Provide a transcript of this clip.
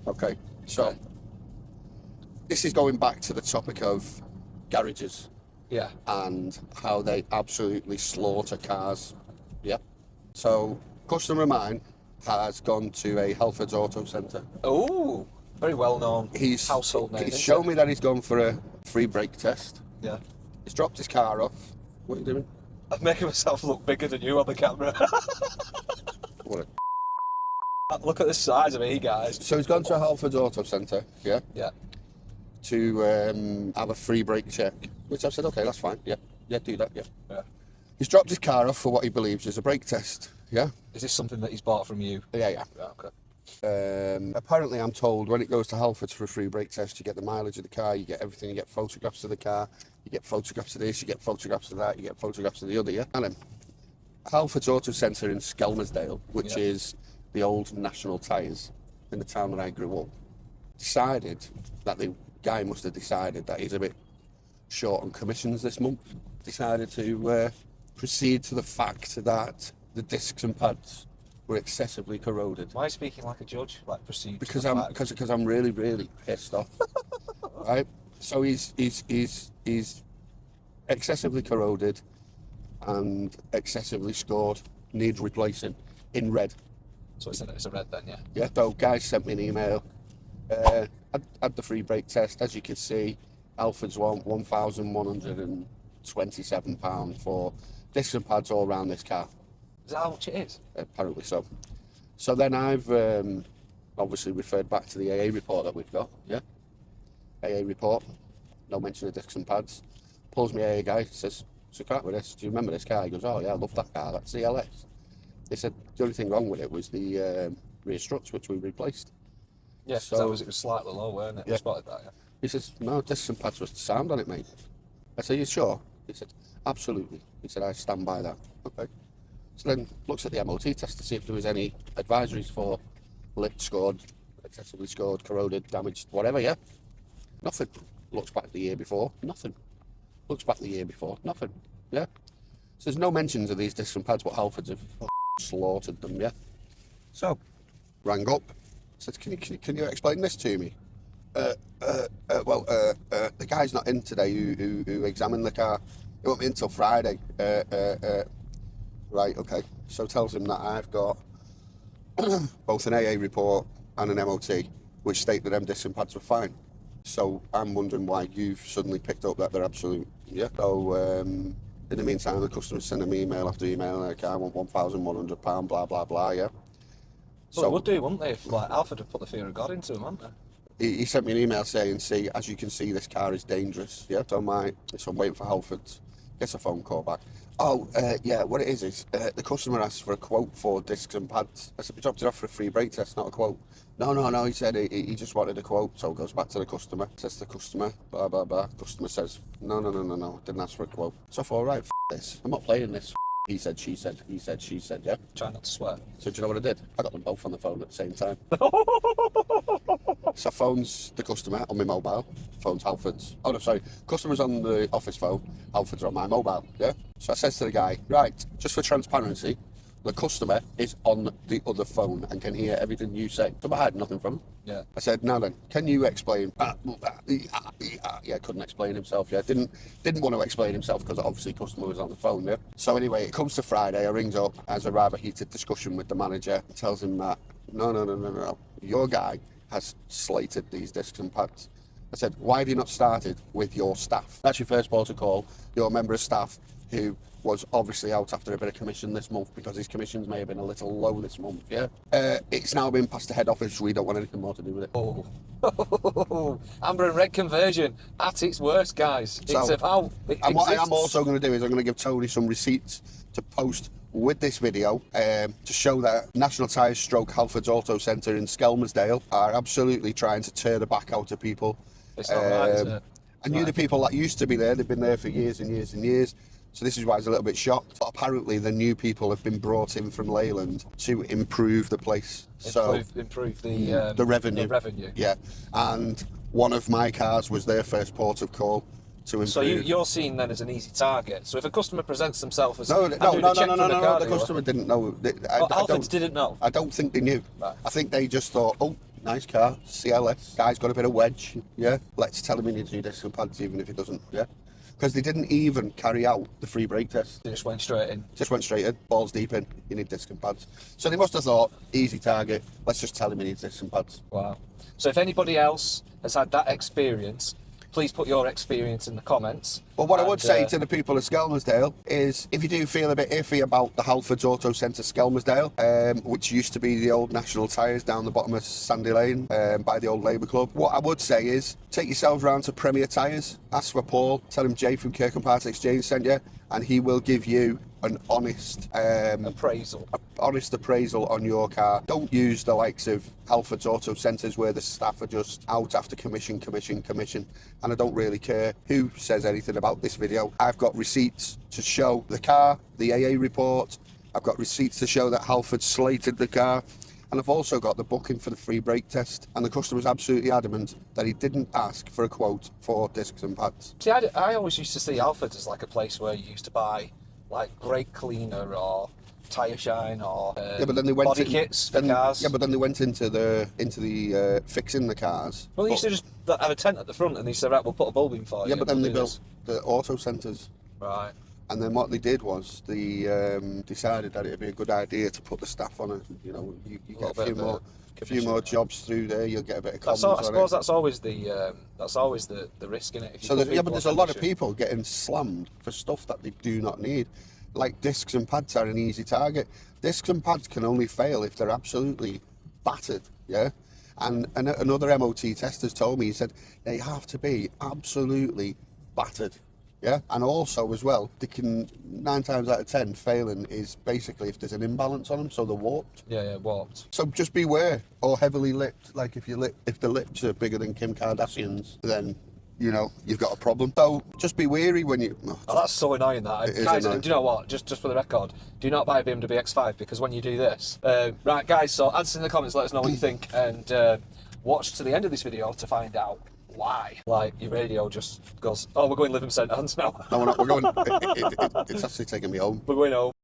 Okay, so this is going back to the topic of garages. Yeah. And how they absolutely slaughter cars. Yeah. So, customer of mine has gone to a Halfords auto centre. Oh, very well known household name. He's shown me that he's gone for a free brake test. Yeah. He's dropped his car off. What are you doing? I'm making myself look bigger than you on the camera. What Look at the size of me, guys. So he's gone to a Halfords auto centre, yeah, Yeah. to have a free brake check. Which I've said, okay, that's fine. Yeah, do that. Yeah. Yeah. He's dropped his car off for what he believes is a brake test. Yeah. Is this something that he's bought from you? Yeah. Okay. Apparently, I'm told when it goes to Halfords for a free brake test, you get the mileage of the car, you get everything, you get photographs of the car, you get photographs of this, you get photographs of that, you get photographs of the other. Yeah. And Halfords Auto Centre in Skelmersdale, which is the old National Tyres in the town that I grew up, decided that the guy must have decided that he's a bit short on commissions this month. Decided to proceed to the fact that the discs and pads were excessively corroded. Why are you speaking like a judge? Like proceed? Because I'm really pissed off. Right. So he's excessively corroded and excessively scored. Needs replacing in red. So it's a red then, yeah. Yeah. So guys sent me an email. Had the free brake test. As you can see, Halfords want £1,127 for discs and pads all around this car. Is that how much it is? Apparently so. So then I've obviously referred back to the AA report that we've got. Yeah. AA report. No mention of discs and pads. Pulls me AA guy. Says, "So crack with this. Do you remember this car?" He goes, "Oh yeah, I love that car. That's CLS." They said the only thing wrong with it was the rear struts, which we replaced. Yeah, so it was slightly low, weren't it? Yeah. I spotted that, yeah. He says, "No, discs and pads was sound on it, mate." I said, "You sure?" He said, "Absolutely." He said, "I stand by that." Okay. So then looks at the MOT test to see if there was any advisories for lipped, scored, excessively scored, corroded, damaged, whatever, yeah? Nothing. Looks back the year before, nothing. Looks back the year before, nothing, yeah? So there's no mentions of these discs and pads, but Halfords have slaughtered them, yeah? So, rang up, said, can you explain this to me? The guy's not in today who examined the car. It won't be until Friday. Right, okay. So tells him that I've got both an AA report and an MOT, which state that them discs and pads were fine. So I'm wondering why you've suddenly picked up that they're absolute, yeah. So in the meantime, the customer's sending me email after email, like, I want £1,100, blah, blah, blah, yeah. Well, they would do, wouldn't they? If Halford had put the fear of God into them, hadn't they? He sent me an email saying, "See, as you can see, this car is dangerous." Yeah, so I'm waiting for Halfords. Gets a phone call back. "Oh, yeah, what it is the customer asked for a quote for discs and pads." I said, "We dropped it off for a free brake test, not a quote." No, he said he just wanted a quote, so goes back to the customer. Says to the customer, blah, blah, blah. Customer says, no, didn't ask for a quote. So I thought, right, this. I'm not playing this. He said, she said, he said, she said, yeah. Try not to swear. So do you know what I did? I got them both on the phone at the same time. So phones the customer on my mobile, phones Halfords. Oh no, sorry, customer's on the office phone, Halfords are on my mobile, yeah? So I says to the guy, right, just for transparency, the customer is on the other phone and can hear everything you say. So I had nothing from him. Yeah. I said, "Now then, can you explain?" Yeah, couldn't explain himself. Yeah, didn't want to explain himself because obviously customer was on the phone. Yeah. So anyway, it comes to Friday. I rings up, has a rather heated discussion with the manager. Tells him that no, your guy has slated these discs and pads. I said, "Why have you not started with your staff? That's your first port of call. Your member of staff who was obviously out after a bit of commission this month because his commissions may have been a little low this month, yeah? It's now been passed to head office. We don't want anything more to do with it." Oh, amber and red conversion at its worst, guys. It's So, about it and what I exists. am also going to do is I'm going to give Tony some receipts to post with this video to show that National Tyres stroke Halfords Auto Centre in Skelmersdale are absolutely trying to tear the back out of people. It's not right, is it? I knew the people that used to be there. They've been there for years and years and years. So this is why I was a little bit shocked. But apparently the new people have been brought in from Leyland to improve the place. Improve the revenue. The revenue. Yeah. And one of my cars was their first port of call to improve. So you're seen then as an easy target. So if a customer presents themselves as No, the the customer didn't know. Halfords didn't know. I don't think they knew. Right. I think they just thought, "Oh, nice car, CLS. Guy's got a bit of wedge, yeah. Let's tell him he needs new discs and pads, even if he doesn't, yeah. Because they didn't even carry out the free brake test. They just went straight in. Just went straight in, balls deep in, you need disc and pads. So they must have thought, easy target, let's just tell him he needs disc and pads. Wow. So if anybody else has had that experience, please put your experience in the comments. Well, what I would say to the people of Skelmersdale is, if you do feel a bit iffy about the Halfords Auto Centre Skelmersdale, which used to be the old National Tyres down the bottom of Sandy Lane by the old Labour Club, what I would say is, take yourselves round to Premier Tyres, ask for Paul, tell him Jay from Kirkham Parts Exchange sent you, and he will give you an honest appraisal on your car. Don't use the likes of Halfords Auto Centres where the staff are just out after commission, and I don't really care who says anything about this video. I've got receipts to show the car, the AA report, I've got receipts to show that Halfords slated the car, and I've also got the booking for the free brake test, and the customer's absolutely adamant that he didn't ask for a quote for discs and pads. See, I always used to see Halfords as like a place where you used to buy like brake cleaner or tyre shine or but then they went body kits for cars. Yeah, but then they went into the fixing the cars. Well, they used to just have a tent at the front and they said, right, we'll put a bulb in for you. Yeah, but then they built the auto centres. Right. And then what they did was they decided that it'd be a good idea to put the staff on it. You know, you get a few more jobs through there. You'll get a bit of comms on it. I suppose that's always the risk in it. So but there's a lot of people getting slammed for stuff that they do not need. Like discs and pads are an easy target. Discs and pads can only fail if they're absolutely battered. Yeah. And another MOT tester told me, he said they have to be absolutely battered. Yeah, and also as well, they can 9 times out of 10 failing is basically if there's an imbalance on them, so they're warped. Yeah, warped. So just beware, or heavily lipped. Like if the lips are bigger than Kim Kardashian's, then you know you've got a problem. So just be wary when you. Oh, that's so annoying. Guys, annoying. Do you know what? Just for the record, do not buy a BMW X5 because when you do this, right, guys. So answer in the comments, let us know what you think, and watch to the end of this video to find out why. Like your radio just goes, oh, we're going Living St Anne's now. No, we're not. We're going. It's actually taking me home. We're going home.